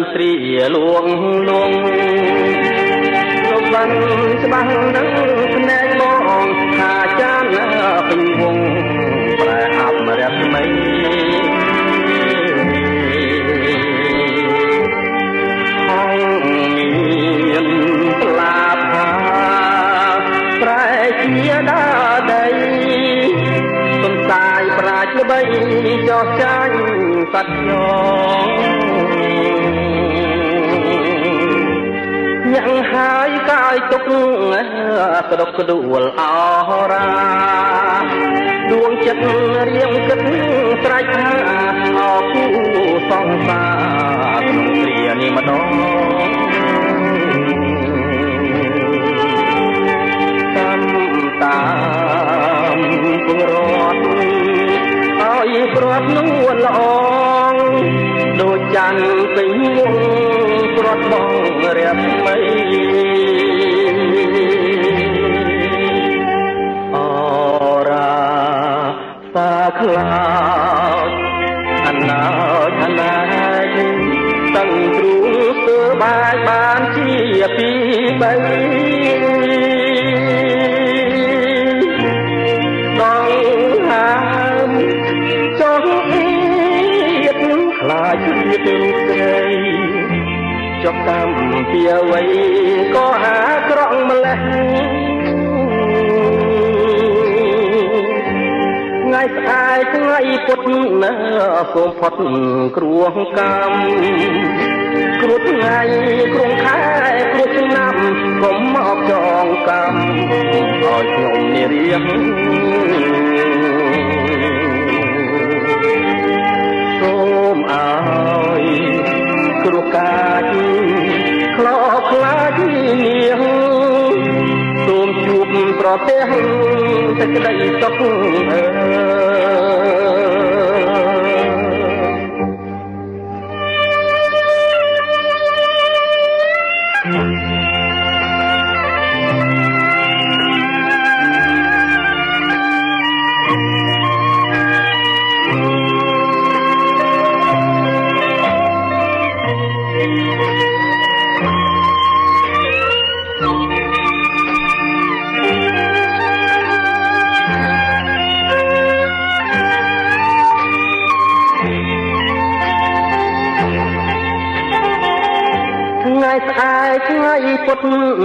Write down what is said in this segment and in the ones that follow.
នត្រីលួងលងរបានច្បាស់នឹងភ្នែកបងថាចានពេញវងប្រែអាប់រស្មីហងមានផ្លាផាប្រែជាដាដីសំតាយប្រាជ្ញល្បីចោះចាញ់សត្វញងញ៉ាំងហើយកាយទុកក្តុកក្ដួលអរាដួងចិត្តរៀងគិតស្រេចថាអគូសង្សារក្នុងគ្រានេះម្ដងតាមពងរត់ឲ្យព្រាត់នួនល្អងដូចច័ន្ទពេញវងព្រាត់បងរាស្មីអរាសាខ្លាចអនាចអនាចតាំងទ្រូងស្ទើបាយបានជាពីបីខ្លាចទៀតស្រីចុះតាមពីអ្វីក៏អាក្រក់ម្លេះថ្ងៃស្អែកថ្ងៃពុតណាសូមផុតគ្រោះកម្មគ្រោះថ្ងៃគ្រោះខែគ្រោះឆ្នាំកុំមកចងកម្មឲ្យខ្ញុំនេះរៀងសូមឲ្យគ្រោះកាចខ្លោខ្លាចនាងសូមជួបប្រទេសសេចក្តីសុខថ្ងៃស្អែកថ្ងៃពុត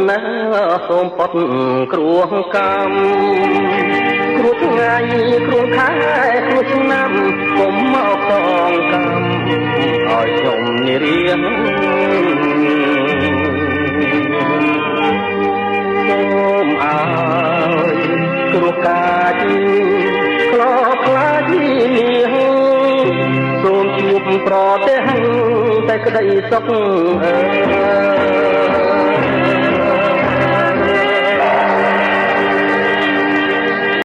ណាសូមផុតគ្រោះកម្មគ្រោះថ្ងៃគ្រោះខែគ្រោះឆ្នាំកុំមកតងកម្មឲ្យខ្ញុំនេះរៀងសូមឲ្យគ្រោះកាចខ្លោខ្លាចនាងសូមជួបប្រទេសតែក្តីសុខ